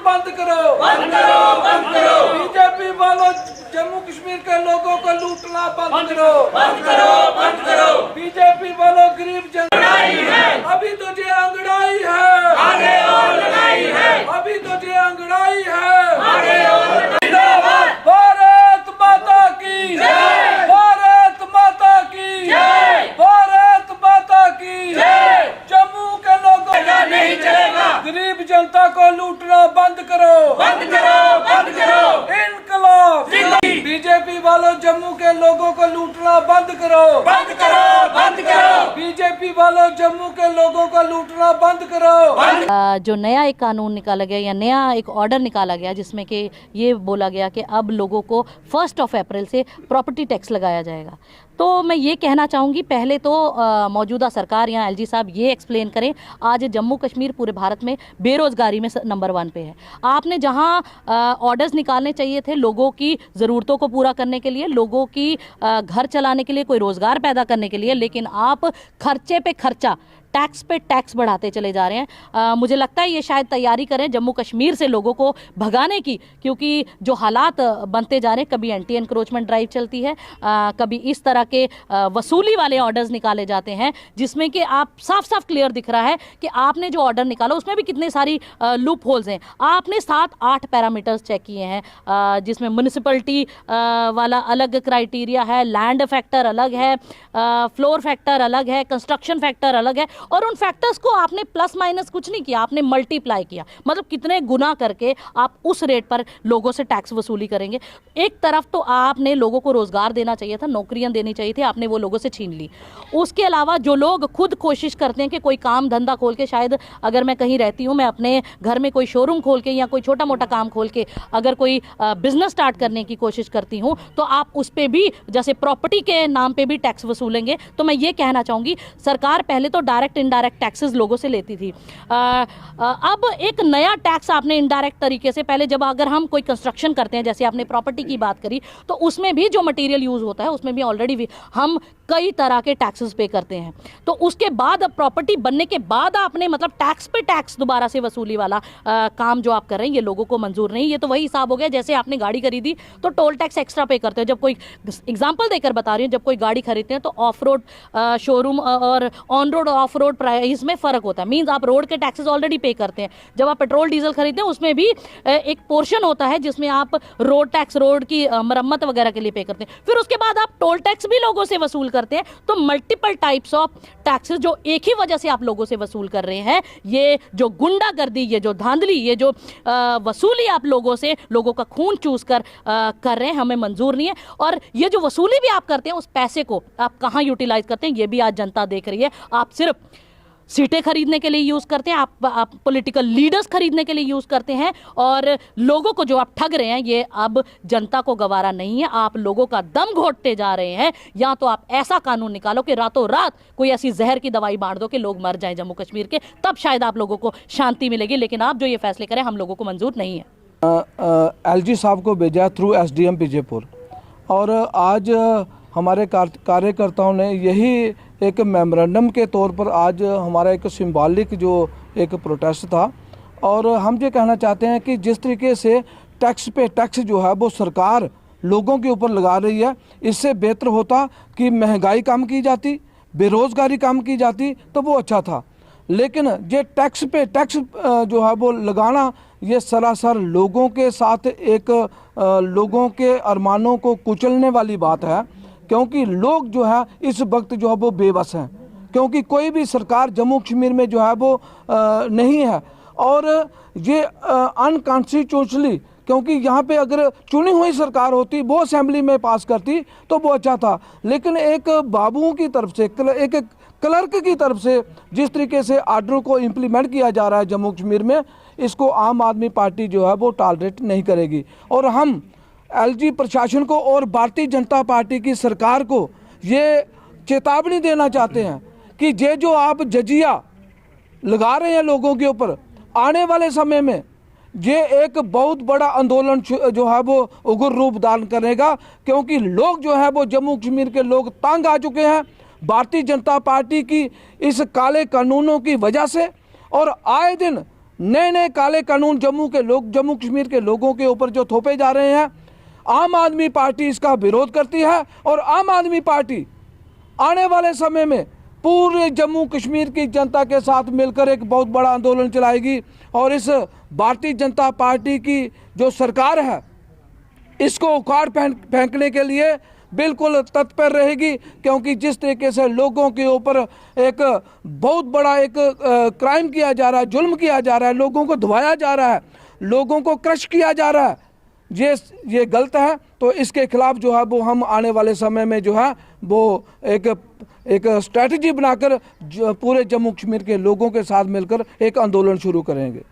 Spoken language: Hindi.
बंद करो, बंद करो, बंद करो। बीजेपी वालों जम्मू कश्मीर के लोगों को लूटना बंद करो, बंद करो, बंद करो। बीजेपी वालों गरीब जनता है, अभी तुझे अंगड़ाई है, आगे और लगाई है, अभी तुझे अंगड़ाई है, आगे और जिंदाबाद। भारत माता की जय, भारत माता की जय, भारत माता की जय। जम्मू के लोगों का नहीं चलेगा, गरीब जनता को लूटना बंद करो, बंद करो, बंद करो। इनकलाब बीजेपी वालों जम्मू के लोगों को लूटना बंद करो, बंद करो, बंद करो। बीजेपी वालों जम्मू के लोगों को लूटना बंद करो। जो नया एक कानून निकाला गया या नया एक ऑर्डर निकाला गया जिसमें कि ये बोला गया कि अब लोगों को 1 अप्रैल से प्रॉपर्टी टैक्स लगाया जाएगा, तो मैं ये कहना चाहूँगी पहले तो मौजूदा सरकार या एलजी साहब ये एक्सप्लेन करें, आज जम्मू कश्मीर पूरे भारत में बेरोज़गारी में नंबर 1 पे है। आपने जहाँ ऑर्डर्स निकालने चाहिए थे लोगों की ज़रूरतों को पूरा करने के लिए, लोगों की घर चलाने के लिए, कोई रोज़गार पैदा करने के लिए, लेकिन आप खर्चे पे खर्चा, टैक्स पे टैक्स बढ़ाते चले जा रहे हैं। मुझे लगता है ये शायद तैयारी करें जम्मू कश्मीर से लोगों को भगाने की, क्योंकि जो हालात बनते जा रहे हैं, कभी एंटी एनक्रोचमेंट ड्राइव चलती है, कभी इस तरह के वसूली वाले ऑर्डर्स निकाले जाते हैं जिसमें कि आप साफ साफ क्लियर दिख रहा है कि आपने जो ऑर्डर निकाला उसमें भी कितने सारी लूप होल्स हैं। आपने 7-8 पैरामीटर्स चेक किए हैं, जिसमें म्यूनिसिपलिटी वाला अलग क्राइटेरिया है, लैंड फैक्टर अलग है, फ्लोर फैक्टर अलग है, कंस्ट्रक्शन फैक्टर अलग है, और उन फैक्टर्स को आपने प्लस माइनस कुछ नहीं किया, आपने मल्टीप्लाई किया, मतलब कितने गुना करके आप उस रेट पर लोगों से टैक्स वसूली करेंगे। एक तरफ तो आपने लोगों को रोजगार देना चाहिए था, नौकरियां देनी चाहिए थी, आपने वो लोगों से छीन ली। उसके अलावा जो लोग खुद कोशिश करते हैं कि कोई काम धंधा खोल के, शायद अगर मैं कहीं रहती हूँ, मैं अपने घर में कोई शोरूम खोल के या कोई छोटा मोटा काम खोल के अगर कोई बिजनेस स्टार्ट करने की कोशिश करती हूँ, तो आप उस पर भी जैसे प्रॉपर्टी के नाम पे भी टैक्स वसूलेंगे। तो मैं ये कहना चाहूँगी सरकार पहले तो डायरेक्ट इनडायरेक्ट टैक्सेस लोगों से लेती थी, अब एक नया टैक्स आपने इनडायरेक्ट तरीके से, पहले जब अगर हम कोई कंस्ट्रक्शन करते हैं, जैसे आपने प्रॉपर्टी की बात करी, तो उसमें भी जो मटेरियल यूज होता है उसमें भी ऑलरेडी हम कई तरह के टैक्सेस पे करते हैं। तो उसके बाद अब प्रॉपर्टी बनने के बाद आपने मतलब टैक्स पे टैक्स दोबारा से वसूली वाला काम जो आप कर रहे हैं, ये लोगों को मंजूर नहीं। ये तो वही हिसाब हो गया जैसे आपने गाड़ी खरीदी तो टोल टैक्स एक्स्ट्रा पे करते हो। जब कोई एग्जांपल देकर बता रही हूँ, जब कोई गाड़ी खरीदते हैं तो ऑफ रोड शोरूम और on road of road price में फ़र्क होता है, मीन्स आप रोड के टैक्सेस ऑलरेडी पे करते हैं। जब आप पेट्रोल डीजल खरीदते हैं उसमें भी एक पोर्शन होता है जिसमें आप रोड टैक्स, रोड की मरम्मत वगैरह के लिए पे करते हैं। फिर उसके बाद आप टोल टैक्स भी लोगों से वसूल करते हैं। तो मल्टीपल टाइप्स ऑफ टैक्सेस जो एक ही वजह से आप लोगों से वसूल कर रहे हैं, ये जो गुंडागर्दी, ये जो धांधली, ये जो वसूली आप लोगों से लोगों का खून चूस कर रहे हैं, हमें मंजूर नहीं है। और ये जो वसूली भी आप करते हैं, उस पैसे को आप कहाँ यूटिलाइज करते हैं ये भी आज जनता देख रही है। आप सिर्फ सीटें खरीदने के लिए यूज़ करते हैं, आप पॉलिटिकल लीडर्स खरीदने के लिए यूज़ करते हैं, और लोगों को जो आप ठग रहे हैं ये अब जनता को गवारा नहीं है। आप लोगों का दम घोटते जा रहे हैं। या तो आप ऐसा कानून निकालो कि रातों रात कोई ऐसी जहर की दवाई बांट दो कि लोग मर जाएं जम्मू कश्मीर के, तब शायद आप लोगों को शांति मिलेगी। लेकिन आप जो ये फैसले करें हम लोगों को मंजूर नहीं है। एलजी साहब को भेजा थ्रू एसडीएम बीजेपुर, और आज हमारे कार्यकर्ताओं ने यही एक मेमोरेंडम के तौर पर आज हमारा एक सिंबॉलिक जो एक प्रोटेस्ट था। और हम ये कहना चाहते हैं कि जिस तरीके से टैक्स पे टैक्स जो है वो सरकार लोगों के ऊपर लगा रही है, इससे बेहतर होता कि महंगाई कम की जाती, बेरोज़गारी कम की जाती, तो वो अच्छा था। लेकिन ये टैक्स पे टैक्स जो है वो लगाना, ये सरासर लोगों के साथ एक लोगों के अरमानों को कुचलने वाली बात है, क्योंकि लोग जो है इस वक्त जो है वो बेबस हैं, क्योंकि कोई भी सरकार जम्मू कश्मीर में जो है वो नहीं है। और ये अनकॉन्स्टिट्यूशनली, क्योंकि यहाँ पे अगर चुनी हुई सरकार होती, वो असेंबली में पास करती तो वो अच्छा था। लेकिन एक बाबुओं की तरफ से, एक क्लर्क की तरफ से जिस तरीके से आर्डर को इम्प्लीमेंट किया जा रहा है जम्मू कश्मीर में, इसको आम आदमी पार्टी जो है वो टॉलरेट नहीं करेगी। और हम एलजी प्रशासन को और भारतीय जनता पार्टी की सरकार को ये चेतावनी देना चाहते हैं कि ये जो आप जजिया लगा रहे हैं लोगों के ऊपर, आने वाले समय में ये एक बहुत बड़ा आंदोलन जो है वो उग्र रूप धारण करेगा, क्योंकि लोग जो है वो जम्मू कश्मीर के लोग तंग आ चुके हैं भारतीय जनता पार्टी की इस काले कानूनों की वजह से। और आए दिन नए नए काले कानून जम्मू कश्मीर के लोगों के ऊपर जो थोपे जा रहे हैं, आम आदमी पार्टी इसका विरोध करती है। और आम आदमी पार्टी आने वाले समय में पूरे जम्मू कश्मीर की जनता के साथ मिलकर एक बहुत बड़ा आंदोलन चलाएगी और इस भारतीय जनता पार्टी की जो सरकार है इसको उखाड़ फेंकने के लिए बिल्कुल तत्पर रहेगी, क्योंकि जिस तरीके से लोगों के ऊपर एक बहुत बड़ा एक क्राइम किया जा रहा है, जुल्म किया जा रहा है, लोगों को दबाया जा रहा है, लोगों को क्रश किया जा रहा है, ये गलत है। तो इसके खिलाफ जो है वो हम आने वाले समय में जो है वो एक स्ट्रैटेजी बनाकर पूरे जम्मू कश्मीर के लोगों के साथ मिलकर एक आंदोलन शुरू करेंगे।